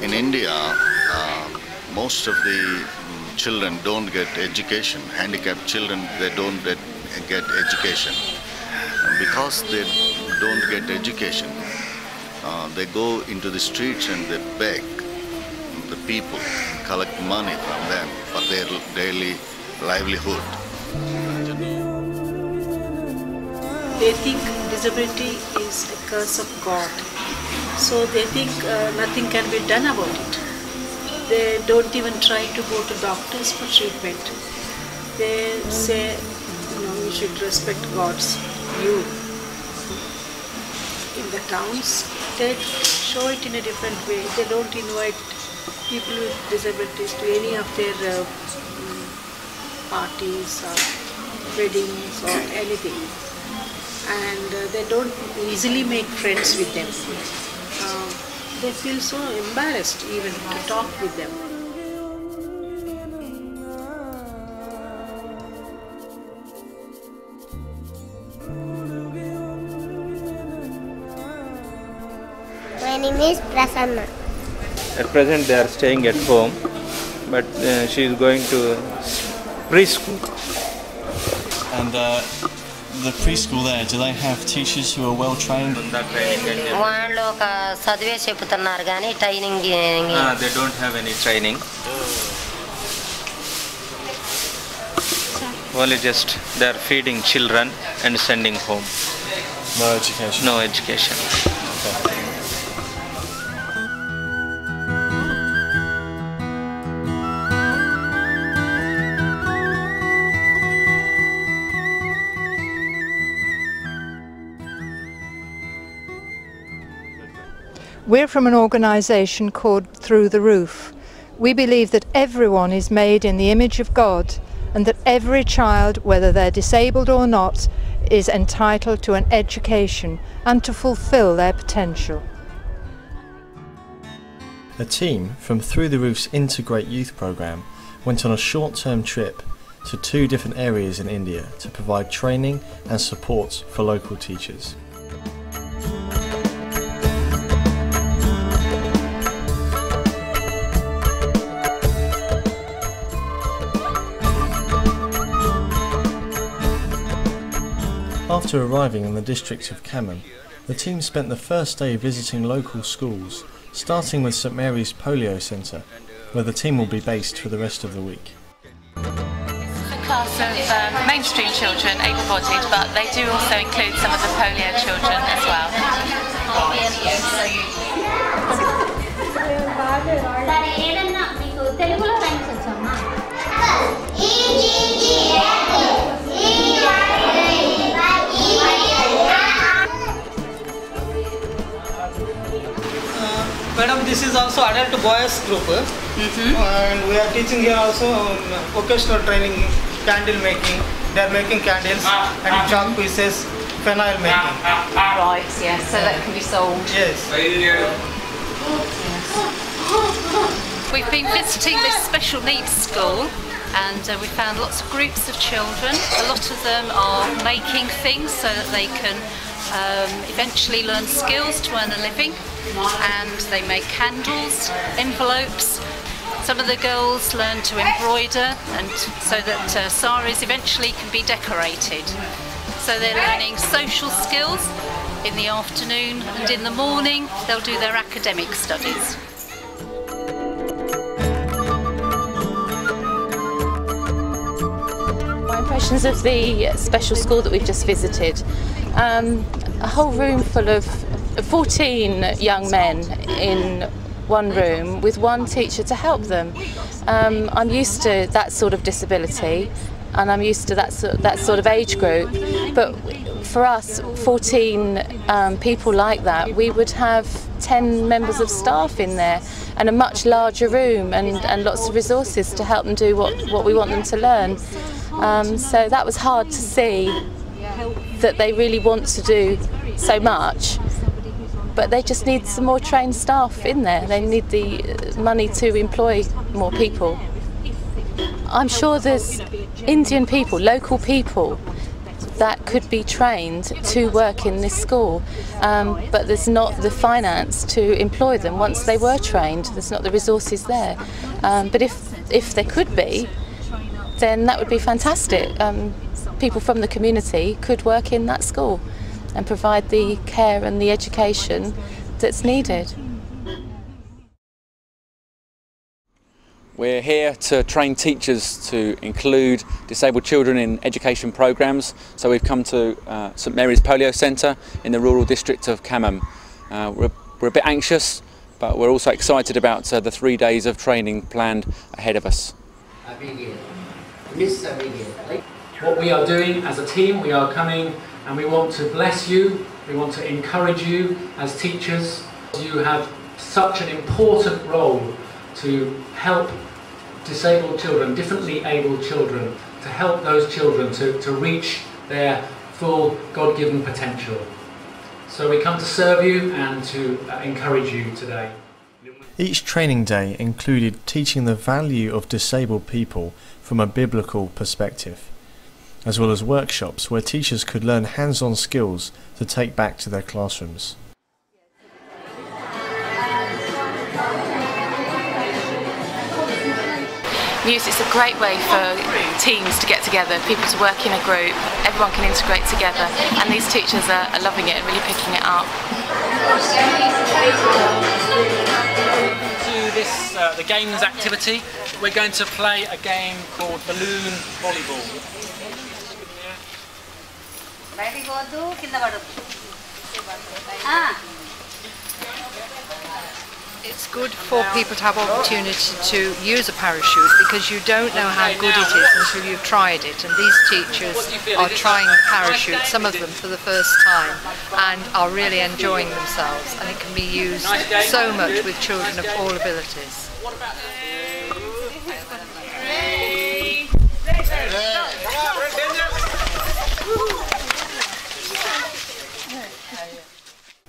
In India, most of the children don't get education. Handicapped children, they don't get education. And because they don't get education, they go into the streets and they beg the people, collect money from them for their daily livelihood. They think disability is a curse of God. So they think nothing can be done about it. They don't even try to go to doctors for treatment. They say, you should respect God's view. In the towns, they show it in a different way. They don't invite people with disabilities to any of their parties or weddings or anything. And they don't easily make friends with them. They feel so embarrassed even to talk with them. My name is Prasanna. At present they are staying at home, but she is going to preschool. And the preschool there, do they have teachers who are well trained? They don't have any training. Only just they are feeding children and sending home. No education? No education. Okay. We're from an organisation called Through the Roof. We believe that everyone is made in the image of God and that every child, whether they're disabled or not, is entitled to an education and to fulfil their potential. A team from Through the Roof's Integrate Youth programme went on a short-term trip to 2 different areas in India to provide training and support for local teachers. After arriving in the district of Khammam, the team spent the first day visiting local schools, starting with St Mary's Polio Centre, where the team will be based for the rest of the week. A class of mainstream children, able-bodied, but they do also include some of the polio children as well. Madam, this is also adult boys group, and we are teaching here also vocational training, candle making. They are making candles and chalk pieces, phenol making. Right, yes, so that can be sold. Yes. We've been visiting this special needs school and we found lots of groups of children. A lot of them are making things so that they can eventually learn skills to earn a living, and they make candles, envelopes. Some of the girls learn to embroider, and so that saris eventually can be decorated. So they're learning social skills in the afternoon, and in the morning they'll do their academic studies. My impressions of the special school that we've just visited, a whole room full of 14 young men in one room with one teacher to help them. I'm used to that sort of disability and I'm used to that sort of age group, but for us 14 people like that, we would have 10 members of staff in there and a much larger room and lots of resources to help them do what we want them to learn. So that was hard to see, that they really want to do so much, but they just need some more trained staff in there. They need the money to employ more people. I'm sure there's Indian people, local people, that could be trained to work in this school, but there's not the finance to employ them once they were trained. There's not the resources there. But if there could be, then that would be fantastic. People from the community could work in that school and provide the care and the education that's needed. We're here to train teachers to include disabled children in education programmes. So we've come to St Mary's Polio Centre in the rural district of Camham. We're a bit anxious, but we're also excited about the 3 days of training planned ahead of us. What we are doing as a team, we are coming and we want to bless you, we want to encourage you as teachers. You have such an important role to help disabled children, differently abled children, to help those children to reach their full God-given potential. So we come to serve you and to encourage you today. Each training day included teaching the value of disabled people from a biblical perspective, as well as workshops where teachers could learn hands-on skills to take back to their classrooms. Music's a great way for teams to get together, people to work in a group, everyone can integrate together, and these teachers are loving it and really picking it up. To this, the games activity, we're going to play a game called balloon volleyball. It's good for people to have opportunity to use a parachute because you don't know how good it is until you've tried it, and these teachers are trying the parachute, some of them for the first time, and are really enjoying themselves, and it can be used so much with children of all abilities.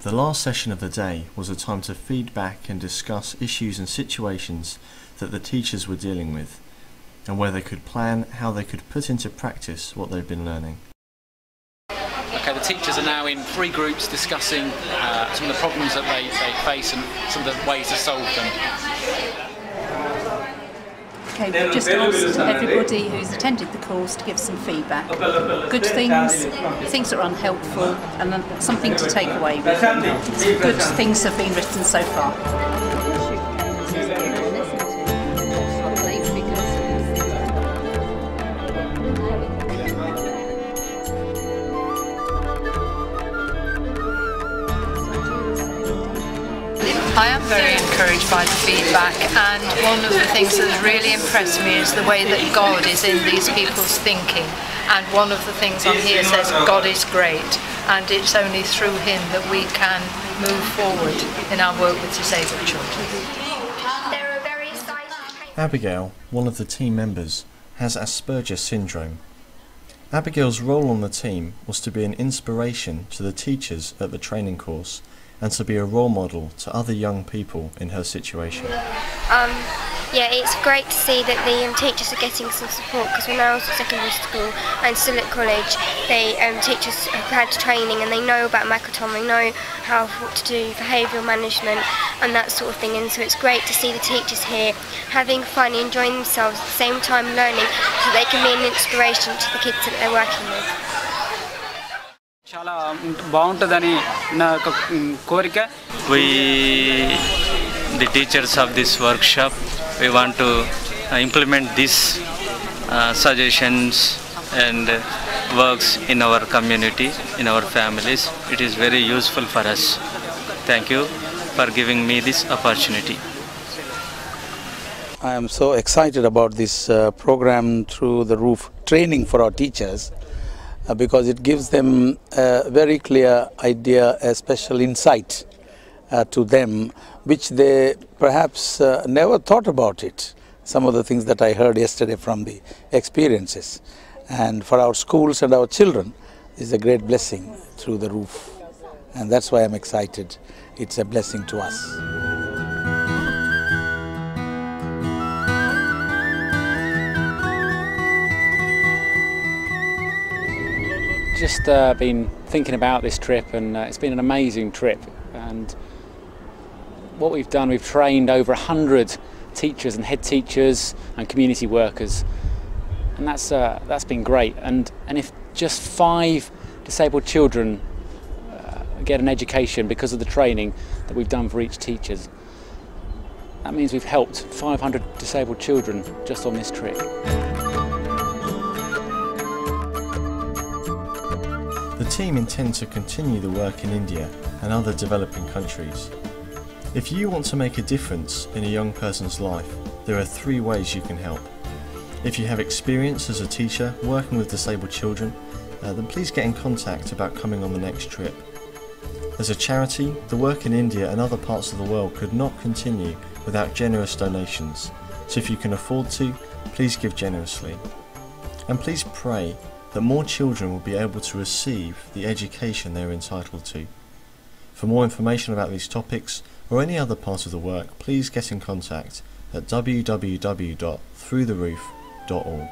The last session of the day was a time to feed back and discuss issues and situations that the teachers were dealing with, and where they could plan how they could put into practice what they've been learning. Okay, the teachers are now in 3 groups discussing some of the problems that they face and some of the ways to solve them. Okay, we've just asked everybody who's attended the course to give some feedback. Good things, things that are unhelpful, and something to take away with them. Good things have been written so far. I am very encouraged by the feedback, and one of the things that has really impressed me is the way that God is in these people's thinking. And one of the things on here says God is great, and it's only through Him that we can move forward in our work with disabled children. Abigail, one of the team members, has Asperger's syndrome. Abigail's role on the team was to be an inspiration to the teachers at the training course and to be a role model to other young people in her situation. Yeah, it's great to see that the teachers are getting some support, because when I was at secondary school and still at college, they teachers have had training and they know about Makaton, they know what to do, behavioural management and that sort of thing, and so it's great to see the teachers here having fun, enjoying themselves, at the same time learning, so they can be an inspiration to the kids that they're working with. We, the teachers of this workshop, we want to implement these suggestions and works in our community, in our families. It is very useful for us. Thank you for giving me this opportunity. I am so excited about this program through the roof training for our teachers. Because it gives them a very clear idea, a special insight to them, which they perhaps never thought about it. Some of the things that I heard yesterday from the experiences. And for our schools and our children is a great blessing through the roof. And that's why I'm excited. It's a blessing to us. just been thinking about this trip, and it's been an amazing trip. And what we've done, we've trained over 100 teachers and head teachers and community workers, and that's been great. And if just 5 disabled children get an education because of the training that we've done for each teacher, that means we've helped 500 disabled children just on this trip. The team intend to continue the work in India and other developing countries. If you want to make a difference in a young person's life, there are 3 ways you can help. If you have experience as a teacher working with disabled children, then please get in contact about coming on the next trip. As a charity, the work in India and other parts of the world could not continue without generous donations, so if you can afford to, please give generously. And please pray that more children will be able to receive the education they are entitled to. For more information about these topics or any other part of the work, please get in contact at www.throughtheRoof.org.